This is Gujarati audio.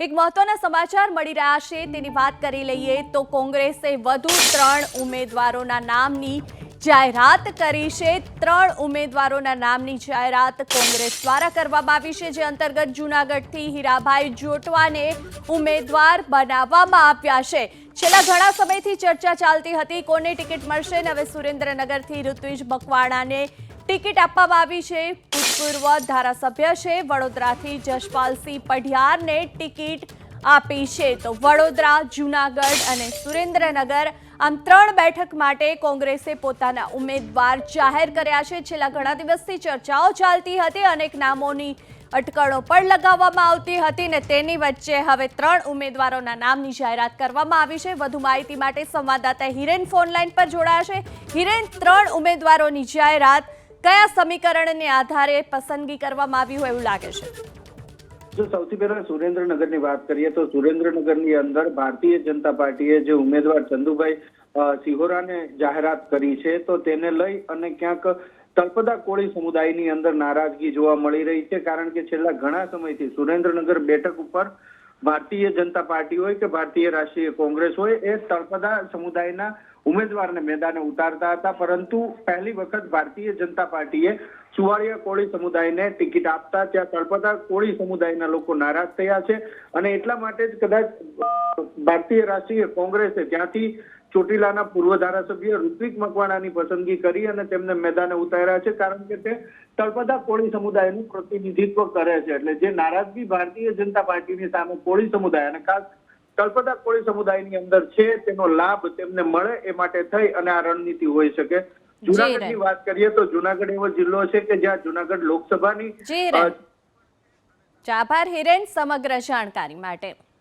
એક મહત્વના સમાચાર મળી રહ્યા છે તેની વાત કરી લઈએ તો કોંગ્રેસે વધુ 3 ઉમેદવારોના નામની જાહેરાત કરી છે। 3 ઉમેદવારોના નામની જાહેરાત કોંગ્રેસ દ્વારા કરવામાં આવી છે, જે અંતર્ગત જૂનાગઢથી હીરાભાઈ જોટવાને ઉમેદવાર બનાવવામાં આવ્યા છે। છેલ્લા ઘણા સમયથી ચર્ચા ચાલતી હતી કોને ટિકિટ મળશે, અને હવે સુરેન્દ્રનગરથી ઋત્વિજ મકવાણાને ટિકિટ આપવામાં આવી છે। ભૂતપૂર્વ ધારાસભ્ય છે વડોદરાથી જશપાલસિંહ પઢિયારને ટિકિટ આપી છે। તો વડોદરા, જૂનાગઢ અને સુરેન્દ્રનગર આમ 3 બેઠક માટે કોંગ્રેસે પોતાના ઉમેદવાર જાહેર કર્યા છે। છેલ્લા ઘણા દિવસથી ચર્ચાઓ ચાલતી હતી, અનેક નામોની અટકળો પણ લગાવવામાં આવતી હતી ને તેની વચ્ચે હવે 3 ઉમેદવારોના નામની જાહેરાત કરવામાં આવી છે। વધુ માહિતી માટે સંવાદદાતા હિરેન ફોનલાઈન પર જોડાયા છે। હિરેન, 3 ઉમેદવારોની જાહેરાત કયા સમીકરણને આધારે પસંદગી કરવામાં આવી હોય એવું લાગે છે? જો સૌથી પહેલા સુરેન્દ્રનગરની વાત કરીએ તો સુરેન્દ્રનગરની અંદર ભારતીય જનતા પાર્ટીએ જે ઉમેદવાર ચંદુભાઈ સિહોરાને જાહેરાત કરી છે, તો તેને લઈ અને ક્યાંક તળપદા કોળી સમુદાયની અંદર નારાજગી જોવા મળી રહી છે। કારણ કે છેલ્લા ઘણા સમયથી સુરેન્દ્રનગર બેઠક ઉપર ભારતીય જનતા પાર્ટી હોય કે ભારતીય રાષ્ટ્રીય કોંગ્રેસ હોય, એ તળપદા સમુદાયના ઉમેદવારને મેદાને ઉતારતા હતા, પરંતુ પહેલી વખત ભારતીય જનતા પાર્ટીએ સુવાળિયા કોળી સમુદાયને ટિકિટ આપતા ત્યાં તળપદા કોળી સમુદાયના લોકો નારાજ થયા છે, અને એટલા માટે જ કદાચ ભારતીય રાષ્ટ્રીય કોંગ્રેસે ત્યાંથી ચોટીલાના પૂર્વ ધારાસભ્ય ઋત્વિજ મકવાણાની પસંદગી કરી અને તેમને મેદાને ઉતાર્યા છે, કારણ કે તે તળપદા કોળી સમુદાયનું પ્રતિનિધિત્વ કરે છે। એટલે જે નારાજગી ભારતીય જનતા પાર્ટીની સામે કોળી સમુદાય અને ખાસ તળપદા કોળી સમુદાયની અંદર છે, તેનો લાભ તેમને મળે એ માટે થઈ અને આ રણનીતિ હોઈ શકે। જૂનાગઢની વાત કરીએ તો જૂનાગઢ એવો જિલ્લો છે કે જ્યાં જૂનાગઢ લોકસભાની આભાર હિરેન સમગ્ર જાણકારી માટે।